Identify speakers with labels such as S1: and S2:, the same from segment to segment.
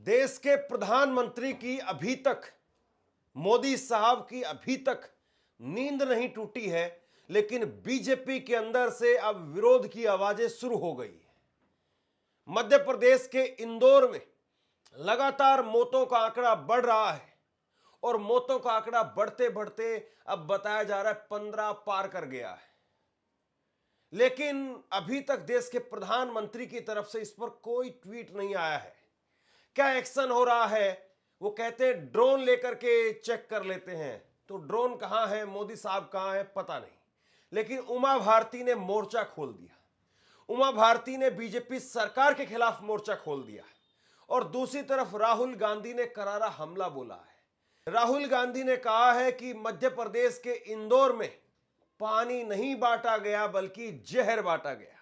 S1: देश के प्रधानमंत्री की अभी तक, मोदी साहब की अभी तक नींद नहीं टूटी है, लेकिन बीजेपी के अंदर से अब विरोध की आवाजें शुरू हो गई है। मध्य प्रदेश के इंदौर में लगातार मौतों का आंकड़ा बढ़ रहा है और मौतों का आंकड़ा बढ़ते बढ़ते अब बताया जा रहा है 15 पार कर गया है। लेकिन अभी तक देश के प्रधानमंत्री की तरफ से इस पर कोई ट्वीट नहीं आया है। क्या एक्शन हो रहा है? वो कहते हैं ड्रोन लेकर के चेक कर लेते हैं। तो ड्रोन कहां है, मोदी साहब कहां है, पता नहीं। लेकिन उमा भारती ने मोर्चा खोल दिया। उमा भारती ने बीजेपी सरकार के खिलाफ मोर्चा खोल दिया और दूसरी तरफ राहुल गांधी ने करारा हमला बोला है। राहुल गांधी ने कहा है कि मध्य प्रदेश के इंदौर में पानी नहीं बांटा गया बल्कि जहर बांटा गया।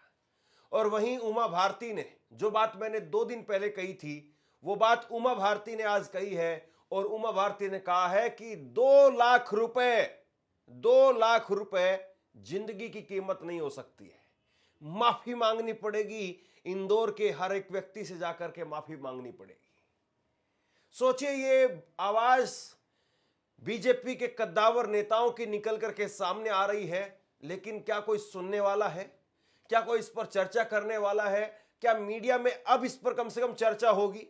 S1: और वहीं उमा भारती ने जो बात मैंने 2 दिन पहले कही थी, वो बात उमा भारती ने आज कही है। और उमा भारती ने कहा है कि 2 लाख रुपए जिंदगी की कीमत नहीं हो सकती है। माफी मांगनी पड़ेगी, इंदौर के हर एक व्यक्ति से जाकर के माफी मांगनी पड़ेगी। सोचिए, ये आवाज बीजेपी के कद्दावर नेताओं की निकल करके सामने आ रही है, लेकिन क्या कोई सुनने वाला है? क्या कोई इस पर चर्चा करने वाला है? क्या मीडिया में अब इस पर कम से कम चर्चा होगी?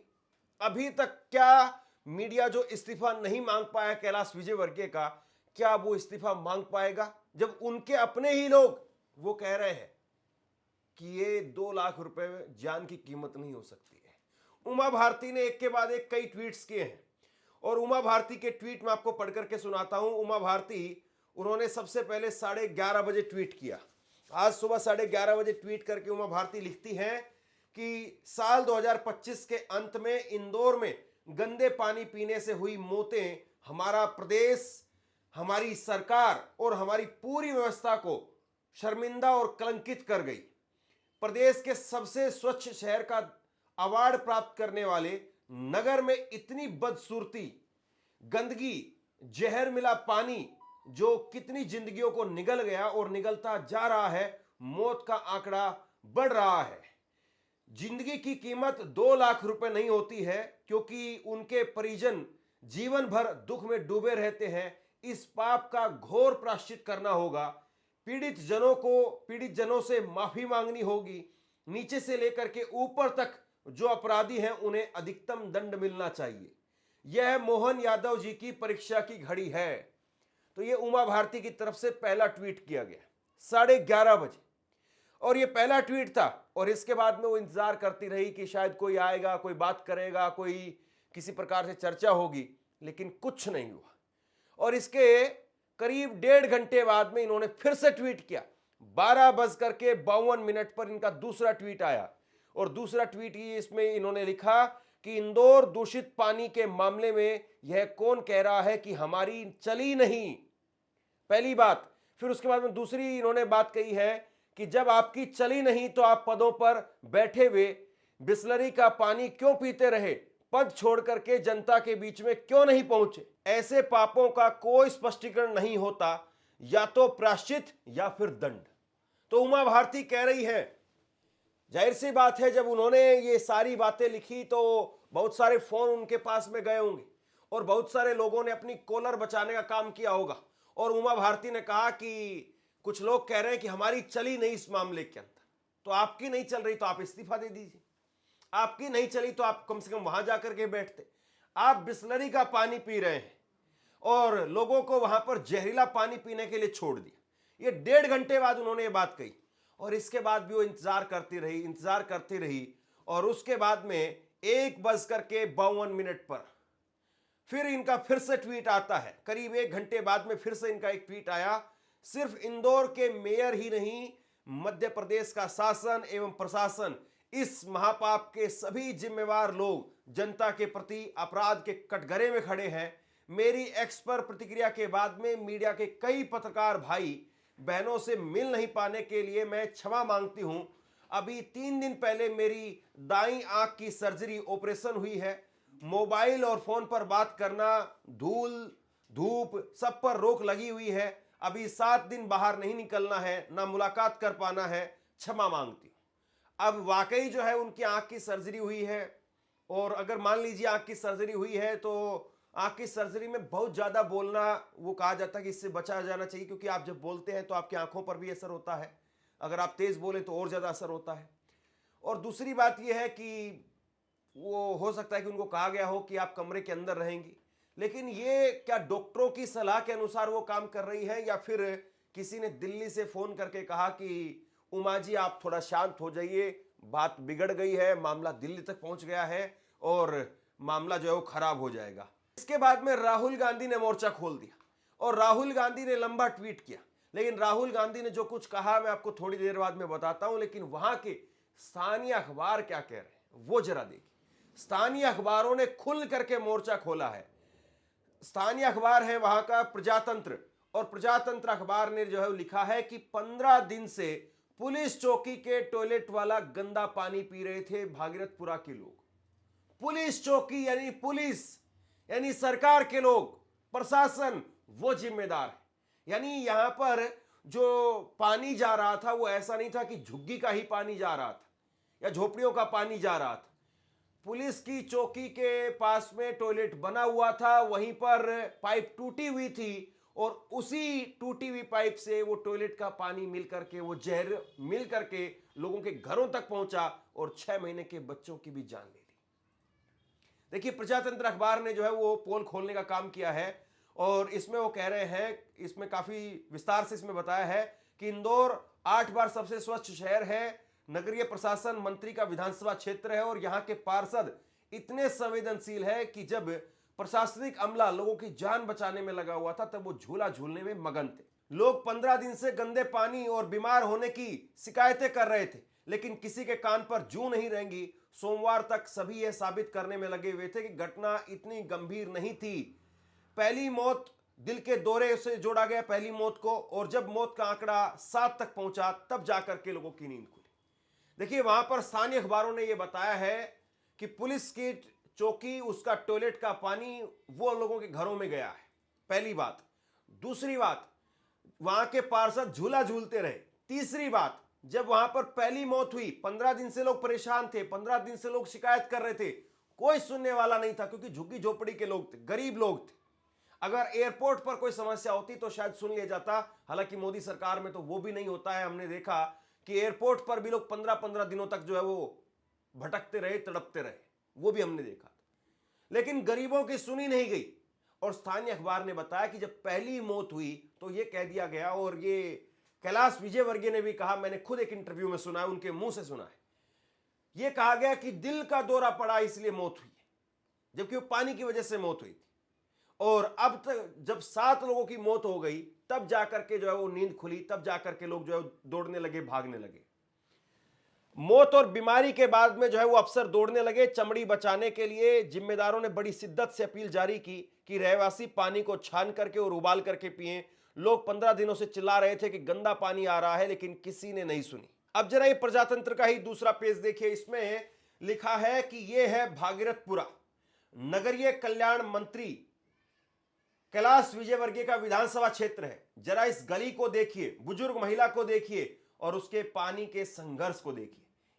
S1: अभी तक क्या मीडिया जो इस्तीफा नहीं मांग पाया कैलाश विजयवर्गीय का, क्या वो इस्तीफा मांग पाएगा जब उनके अपने ही लोग वो कह रहे हैं कि ये 2 लाख रुपए जान की कीमत नहीं हो सकती है? उमा भारती ने एक के बाद एक कई ट्वीट्स किए हैं और उमा भारती के ट्वीट में आपको पढ़ करके सुनाता हूं। उमा भारती, उन्होंने सबसे पहले 11:30 बजे ट्वीट किया। आज सुबह 11:30 बजे ट्वीट करके उमा भारती लिखती हैं कि साल 2025 के अंत में इंदौर में गंदे पानी पीने से हुई मौतें हमारा प्रदेश, हमारी सरकार और हमारी पूरी व्यवस्था को शर्मिंदा और कलंकित कर गई। प्रदेश के सबसे स्वच्छ शहर का अवार्ड प्राप्त करने वाले नगर में इतनी बदसूरती, गंदगी, जहर मिला पानी जो कितनी जिंदगियों को निगल गया और निगलता जा रहा है। मौत का आंकड़ा बढ़ रहा है। जिंदगी की कीमत 2 लाख रुपए नहीं होती है, क्योंकि उनके परिजन जीवन भर दुख में डूबे रहते हैं। इस पाप का घोर प्रायश्चित करना होगा। पीड़ित जनों से माफी मांगनी होगी। नीचे से लेकर के ऊपर तक जो अपराधी हैं उन्हें अधिकतम दंड मिलना चाहिए। यह मोहन यादव जी की परीक्षा की घड़ी है। तो यह उमा भारती की तरफ से पहला ट्वीट किया गया 11:30 बजे, और यह पहला ट्वीट था। और इसके बाद में वो इंतजार करती रही कि शायद कोई आएगा, कोई बात करेगा, कोई किसी प्रकार से चर्चा होगी, लेकिन कुछ नहीं हुआ। और इसके करीब 1.5 घंटे बाद में इन्होंने फिर से ट्वीट किया। 12:52 पर इनका दूसरा ट्वीट आया और दूसरा ट्वीट ही इसमें इन्होंने लिखा कि इंदौर दूषित पानी के मामले में यह कौन कह रहा है कि हमारी चली नहीं। पहली बात। फिर उसके बाद में दूसरी इन्होंने बात कही है कि जब आपकी चली नहीं तो आप पदों पर बैठे हुए बिस्लरी का पानी क्यों पीते रहे? पद छोड़ करके जनता के बीच में क्यों नहीं पहुंचे? ऐसे पापों का कोई स्पष्टीकरण नहीं होता, या तो प्रायश्चित या फिर दंड। तो उमा भारती कह रही है, जाहिर सी बात है, जब उन्होंने ये सारी बातें लिखी तो बहुत सारे फोन उनके पास में गए होंगे और बहुत सारे लोगों ने अपनी कॉलर बचाने का काम किया होगा। और उमा भारती ने कहा कि कुछ लोग कह रहे हैं कि हमारी चली नहीं इस मामले के अंदर। तो आपकी नहीं चल रही तो आप इस्तीफा दे दीजिए। आपकी नहीं चली तो आप कम से कम वहां जाकर के बैठते। आप बिस्लरी का पानी पी रहे हैं और लोगों को वहां पर जहरीला पानी पीने के लिए छोड़ दिया। ये 1.5 घंटे बाद उन्होंने ये बात कही और इसके बाद भी वो इंतजार करती रही। और उसके बाद में 1:52 पर फिर इनका फिर से ट्वीट आता है। करीब 1 घंटे बाद में फिर से इनका एक ट्वीट आया। सिर्फ इंदौर के मेयर ही नहीं, मध्य प्रदेश का शासन एवं प्रशासन, इस महापाप के सभी जिम्मेवार लोग जनता के प्रति अपराध के कटघरे में खड़े हैं। मेरी एक्स पर प्रतिक्रिया के बाद में मीडिया के कई पत्रकार भाई बहनों से मिल नहीं पाने के लिए मैं क्षमा मांगती हूं। अभी 3 दिन पहले मेरी दाईं आंख की सर्जरी ऑपरेशन हुई है। मोबाइल और फोन पर बात करना, धूल धूप सब पर रोक लगी हुई है। अभी 7 दिन बाहर नहीं निकलना है, ना मुलाकात कर पाना है, क्षमा मांगती हूं। अब वाकई जो है उनकी आंख की सर्जरी हुई है, और अगर मान लीजिए आंख की सर्जरी हुई है तो आंख की सर्जरी में बहुत ज्यादा बोलना, वो कहा जाता है कि इससे बचा जाना चाहिए, क्योंकि आप जब बोलते हैं तो आपकी आंखों पर भी असर होता है, अगर आप तेज बोले तो और ज्यादा असर होता है। और दूसरी बात यह है कि वो हो सकता है कि उनको कहा गया हो कि आप कमरे के अंदर रहेंगी, लेकिन ये क्या डॉक्टरों की सलाह के अनुसार वो काम कर रही है, या फिर किसी ने दिल्ली से फोन करके कहा कि उमा जी आप थोड़ा शांत हो जाइए, बात बिगड़ गई है, मामला दिल्ली तक पहुंच गया है और मामला जो है वो खराब हो जाएगा। इसके बाद में राहुल गांधी ने मोर्चा खोल दिया और राहुल गांधी ने लंबा ट्वीट किया, लेकिन राहुल गांधी ने जो कुछ कहा मैं आपको थोड़ी देर बाद में बताता हूं, लेकिन वहां के स्थानीय अखबार क्या कह रहे हैं वो जरा देखिए। स्थानीय अखबारों ने खुल करके मोर्चा खोला है। स्थानीय अखबार है वहां का प्रजातंत्र, और प्रजातंत्र अखबार ने जो है लिखा है कि 15 दिन से पुलिस चौकी के टॉयलेट वाला गंदा पानी पी रहे थे भागीरथपुरा के लोग। पुलिस चौकी यानी पुलिस यानी सरकार के लोग, प्रशासन वो जिम्मेदार है। यानी यहां पर जो पानी जा रहा था वो ऐसा नहीं था कि झुग्गी का ही पानी जा रहा था या झोपड़ियों का पानी जा रहा था। पुलिस की चौकी के पास में टॉयलेट बना हुआ था, वहीं पर पाइप टूटी हुई थी और उसी टूटी हुई पाइप से वो टॉयलेट का पानी मिल करके, वो जहर मिल करके लोगों के घरों तक पहुंचा और 6 महीने के बच्चों की भी जान ले ली। देखिए प्रजातंत्र अखबार ने जो है वो पोल खोलने का काम किया है और इसमें वो कह रहे हैं, इसमें काफी विस्तार से इसमें बताया है कि इंदौर 8 बार सबसे स्वच्छ शहर है, नगरीय प्रशासन मंत्री का विधानसभा क्षेत्र है और यहाँ के पार्षद इतने संवेदनशील है कि जब प्रशासनिक अमला लोगों की जान बचाने में लगा हुआ था तब वो झूला झूलने में मगन थे। लोग 15 दिन से गंदे पानी और बीमार होने की शिकायतें कर रहे थे, लेकिन किसी के कान पर जूं नहीं रहेंगी। सोमवार तक सभी यह साबित करने में लगे हुए थे कि घटना इतनी गंभीर नहीं थी। पहली मौत दिल के दौरे से जोड़ा गया पहली मौत को, और जब मौत का आंकड़ा 7 तक पहुंचा तब जाकर के लोगों की नींद खुली। देखिए वहां पर स्थानीय अखबारों ने यह बताया है कि पुलिस की चौकी, उसका टॉयलेट का पानी वो लोगों के घरों में गया है, पहली बात। दूसरी बात, वहां के पार्षद झूला झूलते रहे। तीसरी बात, जब वहां पर पहली मौत हुई 15 दिन से लोग परेशान थे, 15 दिन से लोग शिकायत कर रहे थे, कोई सुनने वाला नहीं था, क्योंकि झुग्गी झोपड़ी के लोग थे, गरीब लोग थे। अगर एयरपोर्ट पर कोई समस्या होती तो शायद सुन लिया जाता, हालांकि मोदी सरकार में तो वो भी नहीं होता है। हमने देखा कि एयरपोर्ट पर भी लोग 15-15 दिनों तक जो है वो भटकते रहे, तड़पते रहे, वो भी हमने देखा। लेकिन गरीबों की सुनी नहीं गई और स्थानीय अखबार ने बताया कि जब पहली मौत हुई तो ये कह दिया गया, और ये कैलाश विजयवर्गीय ने भी कहा, मैंने खुद एक इंटरव्यू में सुना है, उनके मुंह से सुना है, ये कहा गया कि दिल का दौरा पड़ा इसलिए मौत हुई है, जबकि वो पानी की वजह से मौत हुई थी। और अब तक जब 7 लोगों की मौत हो गई तब जाकर के जो है वो नींद खुली, तब जाकर के लोग जो है दौड़ने लगे, भागने लगे। मौत और बीमारी के बाद में जो है वो अफसर दौड़ने लगे चमड़ी बचाने के लिए। जिम्मेदारों ने बड़ी शिद्दत से अपील जारी की कि रहवासी पानी को छान करके और उबाल करके पिएं। लोग 15 दिनों से चिल्ला रहे थे कि गंदा पानी आ रहा है, लेकिन किसी ने नहीं सुनी। अब जरा ये प्रजातंत्र का ही दूसरा पेज देखिए, इसमें लिखा है कि ये है भागीरथपुरा, नगरीय कल्याण मंत्री कैलाश विजयवर्गीय का विधानसभा क्षेत्र है। जरा इस गली को देखिए, बुजुर्ग महिला को देखिए और उसके पानी के संघर्ष को देखिए।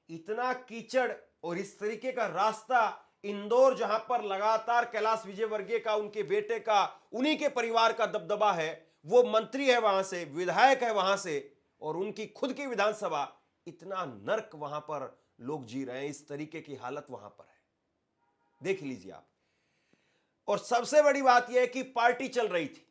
S1: इतना कीचड़ और इस तरीके का रास्ता, इंदौर जहां पर लगातार कैलाश विजयवर्गीय का, उनके बेटे का, उन्हीं के परिवार का दबदबा है, वो मंत्री है वहां से, विधायक है वहां से, और उनकी खुद की विधानसभा, इतना नर्क वहां पर लोग जी रहे हैं। इस तरीके की हालत वहां पर है, देख लीजिए आप। और सबसे बड़ी बात यह है कि पार्टी चल रही थी,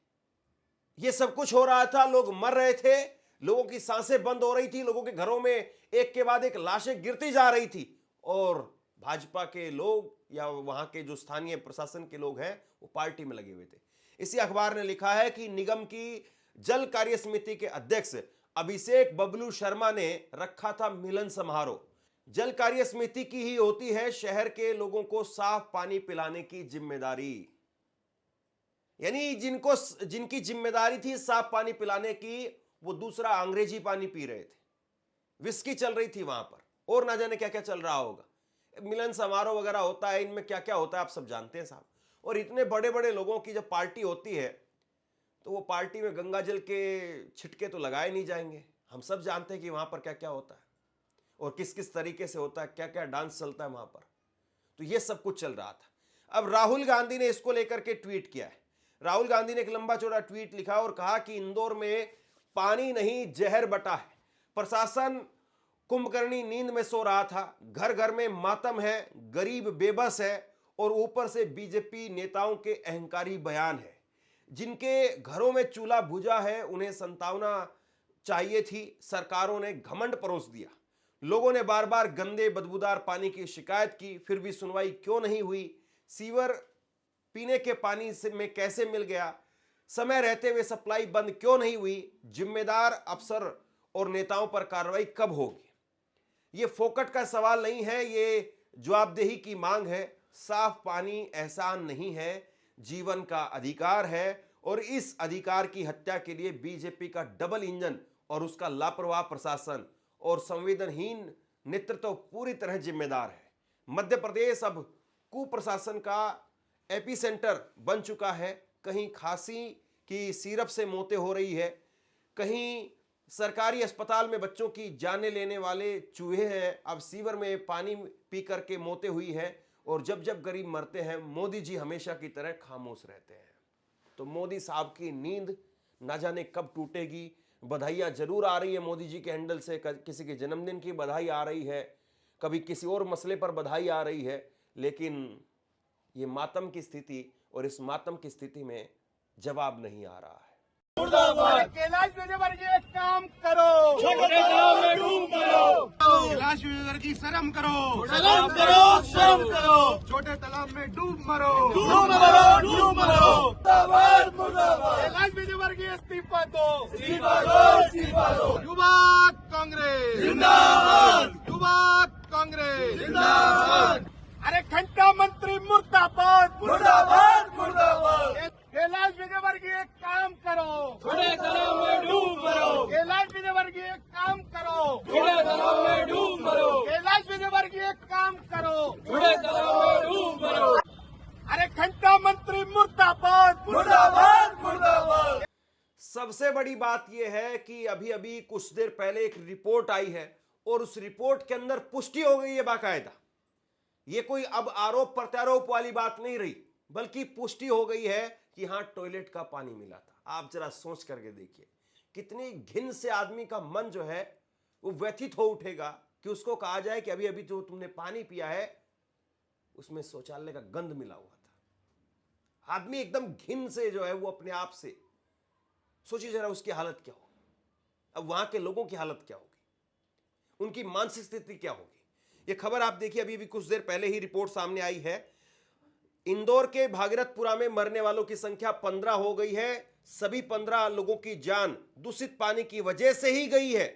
S1: यह सब कुछ हो रहा था, लोग मर रहे थे, लोगों की सांसें बंद हो रही थी, लोगों के घरों में एक के बाद एक लाशें गिरती जा रही थी, और भाजपा के लोग या वहां के जो स्थानीय प्रशासन के लोग हैं वो पार्टी में लगे हुए थे। इसी अखबार ने लिखा है कि निगम की जल कार्य समिति के अध्यक्ष अभिषेक बबलू शर्मा ने रखा था मिलन समारोह। जल कार्य समिति की ही होती है शहर के लोगों को साफ पानी पिलाने की जिम्मेदारी। यानी जिनकी जिम्मेदारी थी साफ पानी पिलाने की, वो दूसरा अंग्रेजी पानी पी रहे थे, विस्की चल रही थी वहां पर, और ना जाने क्या क्या चल रहा होगा। मिलन समारोह वगैरह होता है, इनमें क्या क्या होता है आप सब जानते हैं साहब। और इतने बड़े बड़े लोगों की जब पार्टी होती है तो वो पार्टी में गंगा जल के छिटके तो लगाए नहीं जाएंगे। हम सब जानते हैं कि वहां पर क्या क्या होता है और किस किस तरीके से होता है, क्या क्या डांस चलता है वहां पर। तो ये सब कुछ चल रहा था। अब राहुल गांधी ने इसको लेकर के ट्वीट किया है। राहुल गांधी ने एक लंबा चौड़ा ट्वीट लिखा और कहा कि इंदौर में पानी नहीं जहर बटा है। प्रशासन कुंभकर्णी नींद में सो रहा था, घर घर में मातम है, गरीब बेबस है और ऊपर से बीजेपी नेताओं के अहंकारी बयान है। जिनके घरों में चूल्हा बुझा है उन्हें संतावना चाहिए थी, सरकारों ने घमंड परोस दिया। लोगों ने बार बार गंदे बदबूदार पानी की शिकायत की, फिर भी सुनवाई क्यों नहीं हुई? सीवर पीने के पानी से में कैसे मिल गया? समय रहते हुए सप्लाई बंद क्यों नहीं हुई? जिम्मेदार अफसर और नेताओं पर कार्रवाई कब होगी? ये फोकट का सवाल नहीं है, ये जवाबदेही की मांग है। साफ पानी एहसान नहीं है, जीवन का अधिकार है और इस अधिकार की हत्या के लिए बीजेपी का डबल इंजन और उसका लापरवाह प्रशासन और संवेदनहीन नेतृत्व पूरी तरह जिम्मेदार है। मध्य प्रदेश अब कुप्रशासन का एपिसेंटर बन चुका है। कहीं खांसी की सिरप से मौतें हो रही है, कहीं सरकारी अस्पताल में बच्चों की जानें लेने वाले चूहे हैं, अब सीवर में पानी पी करके मौतें हुई है और जब जब गरीब मरते हैं मोदी जी हमेशा की तरह खामोश रहते हैं। तो मोदी साहब की नींद ना जाने कब टूटेगी। बधाइयाँ जरूर आ रही है मोदी जी के हैंडल से, किसी के जन्मदिन की बधाई आ रही है, कभी किसी और मसले पर बधाई आ रही है, लेकिन ये मातम की स्थिति और इस मातम की स्थिति में जवाब नहीं आ रहा है।
S2: कैलाश विजयवर्गीय काम करो, छोटे तालाब में डूब मरो। कैलाश विजयवर्गीय शर्म करो, शर्म करो, शर्म करो। छोटे तालाब में डूब मरो, डूब मरो, डूब मरो। मुर्दाबाद, मुर्दाबाद। कैलाश विजयवर्गीय इस्तीफा दो, इस्तीफा दो, इस्तीफा दो। युवा कांग्रेस जिंदाबाद, युवा कांग्रेस जिंदाबाद। अरे घंटा मंत्री मुर्दाबाद, मुर्दाबाद, मुर्दाबाद। कैलाश विजयवर्गीय काम करो, छोटे तालाब में डूब मरो। कैलाश विजयवर्गीय काम करो, छोटे तालाब में डूब मरो। कैलाश विजयवर्गीय काम करो, छोटे तालाब में डूब मरो। अरे घंटा मंत्री मुर्दाबाद, मुर्दाबाद, मुर्दाबाद।
S1: सबसे बड़ी बात यह है कि अभी अभी कुछ देर पहले एक रिपोर्ट आई है और उस रिपोर्ट के अंदर पुष्टि हो गई है बाकायदा। ये कोई अब आरोप प्रत्यारोप वाली बात नहीं रही, बल्कि पुष्टि हो गई है कि हां टॉयलेट का पानी मिला था। आप जरा सोच करके देखिए, कितनी घिन से आदमी का मन जो है वो व्यथित हो उठेगा कि उसको कहा जाए कि अभी अभी जो तुमने पानी पिया है उसमें शौचालय का गंध मिला हुआ था। आदमी एकदम घिन से जो है वो अपने आप से, सोचिए जरा उसकी हालत क्या होगी, अब वहां के लोगों की हालत क्या होगी, उनकी मानसिक स्थिति क्या होगी। ये खबर आप देखिए, अभी भी कुछ देर पहले ही रिपोर्ट सामने आई है। इंदौर के भागीरथपुरा में मरने वालों की संख्या 15 हो गई है। सभी 15 लोगों की जान दूषित पानी की वजह से ही गई है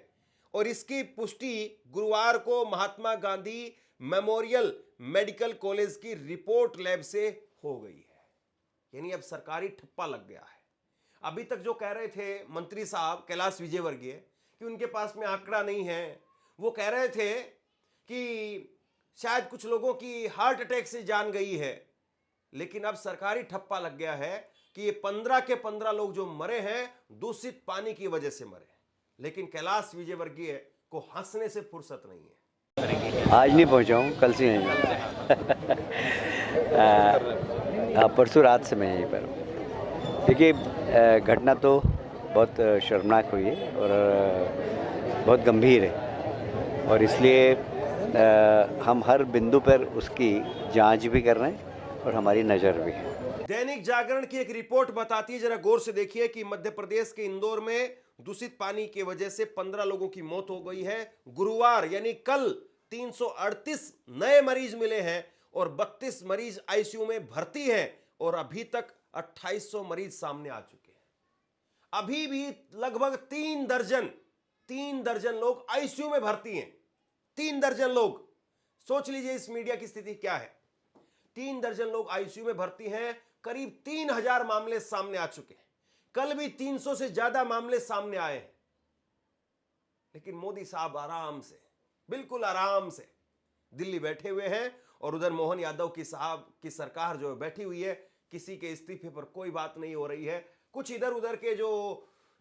S1: और इसकी पुष्टि गुरुवार को Mahatma Gandhi memorial medical college की रिपोर्ट लैब से हो गई है। यानी अब सरकारी ठप्पा लग गया है। अभी तक जो कह रहे थे मंत्री साहब कैलाश विजयवर्गीय कि उनके पास में आंकड़ा नहीं है, वो कह रहे थे कि शायद कुछ लोगों की हार्ट अटैक से जान गई है, लेकिन अब सरकारी ठप्पा लग गया है कि ये 15 के 15 लोग जो मरे हैं दूषित पानी की वजह से मरे। लेकिन कैलाश विजयवर्गीय को हंसने से फुर्सत नहीं है।
S3: आज नहीं पहुंचा हूँ, कल से यहीं परसों रात से मैं यहीं पर हूँ। देखिए, घटना तो बहुत शर्मनाक हुई है और बहुत गंभीर है और इसलिए हम हर बिंदु पर उसकी जांच भी कर रहे हैं और हमारी नज़र भी है।
S1: दैनिक जागरण की एक रिपोर्ट बताती है, जरा गौर से देखिए, कि मध्य प्रदेश के इंदौर में दूषित पानी की वजह से 15 लोगों की मौत हो गई है। गुरुवार यानी कल 338 नए मरीज मिले हैं और 32 मरीज आईसीयू में भर्ती हैं और अभी तक 2800 मरीज सामने आ चुके हैं। अभी भी लगभग 3 दर्जन लोग आईसीयू में भर्ती हैं। 3 दर्जन लोग, सोच लीजिए इस मीडिया की स्थिति क्या है। 3 दर्जन लोग आईसीयू में भर्ती हैं। करीब 3000 मामले सामने आ चुके हैं। कल भी 300 से ज्यादा मामले सामने आए हैं। लेकिन मोदी साहब आराम से, बिल्कुल आराम से दिल्ली बैठे हुए हैं और उधर मोहन यादव की साहब की सरकार जो बैठी हुई है, किसी के इस्तीफे पर कोई बात नहीं हो रही है। कुछ इधर उधर के जो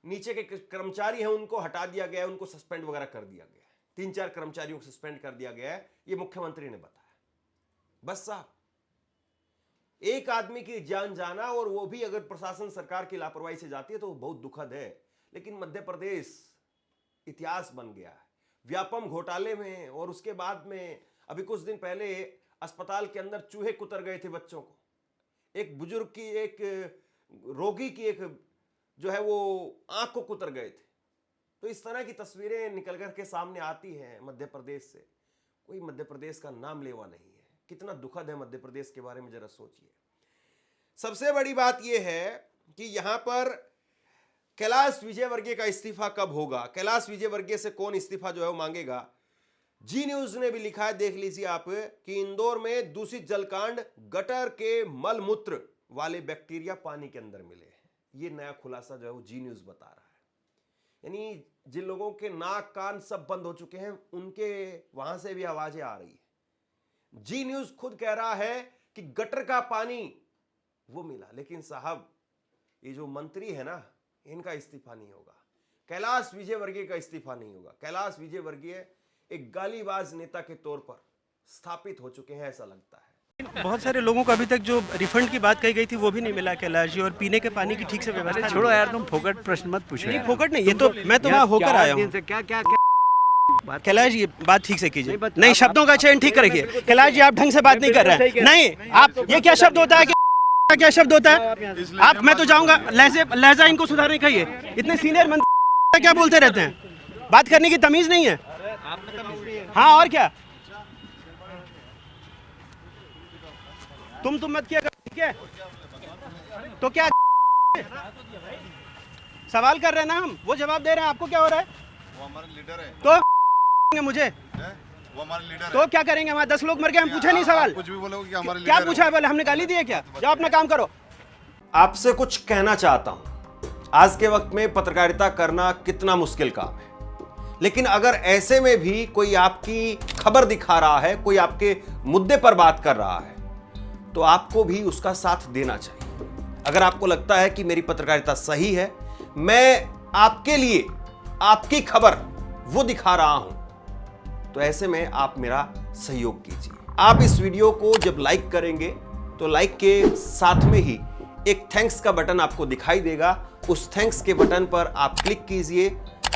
S1: नीचे के कर्मचारी हैं उनको हटा दिया गया है, उनको सस्पेंड वगैरह कर दिया गया है। 3-4 कर्मचारियों को सस्पेंड कर दिया गया है, ये मुख्यमंत्री ने बताया। बस साहब, एक आदमी की जान जाना, और वो भी अगर प्रशासन सरकार की लापरवाही से जाती है तो बहुत दुखद है। लेकिन मध्य प्रदेश इतिहास बन गया है व्यापम घोटाले में। और उसके बाद में अभी कुछ दिन पहले अस्पताल के अंदर चूहे कुतर गए थे बच्चों को, एक बुजुर्ग की, एक रोगी की, एक जो है वो आंख को कुतर गए थे। तो इस तरह की तस्वीरें निकल कर के सामने आती हैं मध्य प्रदेश से। कोई मध्य प्रदेश का नाम लेवा नहीं है। कितना दुखद है मध्य प्रदेश के बारे में, जरा सोचिए। सबसे बड़ी बात यह है कि यहां पर कैलाश विजयवर्गीय का इस्तीफा कब होगा, कैलाश विजयवर्गीय से कौन इस्तीफा जो है वो मांगेगा। जी न्यूज ने भी लिखा है, देख लीजिए आप, कि इंदौर में दूषित जलकांड, गटर के मल मूत्र वाले बैक्टीरिया पानी के अंदर मिले हैं। ये नया खुलासा जो है वो जी न्यूज बता रहा है। यानी जिन लोगों के नाक कान सब बंद हो चुके हैं, उनके वहां से भी आवाजें आ रही है। जी न्यूज खुद कह रहा है कि गटर का पानी वो मिला। लेकिन साहब, ये जो मंत्री है ना, इनका इस्तीफा नहीं होगा। कैलाश विजयवर्गीय का इस्तीफा नहीं होगा। कैलाश विजयवर्गीय एक गालीबाज नेता के तौर पर स्थापित हो चुके हैं, ऐसा लगता है।
S4: बहुत सारे लोगों को अभी तक जो रिफंड की बात कही गई थी वो भी नहीं मिला कैलाश जी, और पीने के पानी की ठीक से व्यवस्था
S3: छोड़ो यार, तुम फोकट प्रश्न मत पूछो
S4: नहीं,
S3: यार।
S4: फोकट नहीं, ये तो मैं तो वहाँ होकर आया हूँ।
S3: क्या क्या
S4: कैलाश जी बात ठीक से कीजिए,
S3: नहीं,
S4: नहीं शब्दों का चयन ठीक रखिए। कैलाश जी आप ढंग से बात नहीं कर रहे हैं। नहीं, आप ये क्या शब्द होता है, क्या शब्द होता है आप, मैं तो जाऊंगा, लहजा इनको सुधारने का। ये इतने सीनियर मंत्री क्या बोलते रहते हैं, बात करने की तमीज नहीं है। हाँ और क्या, तुम मत किया करो, ठीक है? तो क्या सवाल कर रहे हैं ना हम, वो जवाब दे रहे हैं, आपको क्या हो रहा है?
S2: वो हमारा लीडर है।
S4: तो मुझे
S2: वो हमारा लीडर
S4: तो क्या करेंगे? हमारे 10 लोग मर गए, हम पूछे नहीं सवाल?
S2: कुछ भी बोलोगे कि हमारे
S4: क्या
S2: लीडर
S4: पूछा है? बोले हमने गाली दी है क्या? जाओ अपना काम करो।
S1: आपसे कुछ कहना चाहता हूं। आज के वक्त में पत्रकारिता करना कितना मुश्किल काम है, लेकिन अगर ऐसे में भी कोई आपकी खबर दिखा रहा है, कोई आपके मुद्दे पर बात कर रहा है, तो आपको भी उसका साथ देना चाहिए। अगर आपको लगता है कि मेरी पत्रकारिता सही है, मैं आपके लिए आपकी खबर वो दिखा रहा हूं, तो ऐसे में आप मेरा सहयोग कीजिए। आप इस वीडियो को जब लाइक करेंगे तो लाइक के साथ में ही एक थैंक्स का बटन आपको दिखाई देगा। उस थैंक्स के बटन पर आप क्लिक कीजिए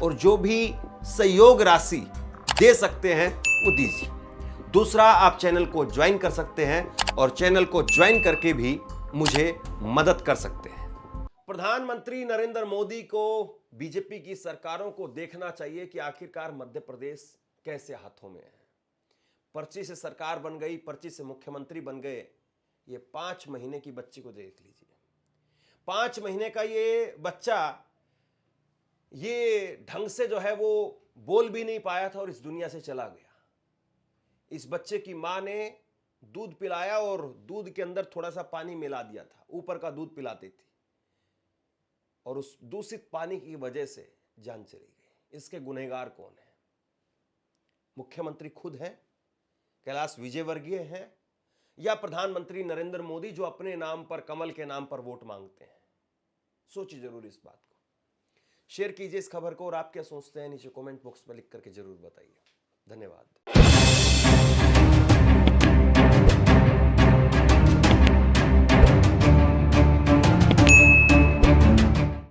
S1: और जो भी सहयोग राशि दे सकते हैं वो दीजिए। दूसरा, आप चैनल को ज्वाइन कर सकते हैं और चैनल को ज्वाइन करके भी मुझे मदद कर सकते हैं। प्रधानमंत्री नरेंद्र मोदी को, बीजेपी की सरकारों को देखना चाहिए कि आखिरकार मध्य प्रदेश कैसे हाथों में है। पर्ची से सरकार बन गई, पर्ची से मुख्यमंत्री बन गए। ये 5 महीने की बच्ची को देख लीजिए। 5 महीने का ये बच्चा ये ढंग से जो है वो बोल भी नहीं पाया था और इस दुनिया से चला गया। इस बच्चे की मां ने दूध पिलाया और दूध के अंदर थोड़ा सा पानी मिला दिया था, ऊपर का दूध पिलाती थी, और उस दूषित पानी की वजह से जान चली गई। इसके गुनहगार कौन है? मुख्यमंत्री खुद हैं, कैलाश विजयवर्गीय हैं, या प्रधानमंत्री नरेंद्र मोदी जो अपने नाम पर, कमल के नाम पर वोट मांगते हैं? सोचिए जरूर इस बात को। शेयर कीजिए इस खबर को, और आप क्या सोचते हैं नीचे कमेंट बॉक्स में लिख करके जरूर बताइए। धन्यवाद।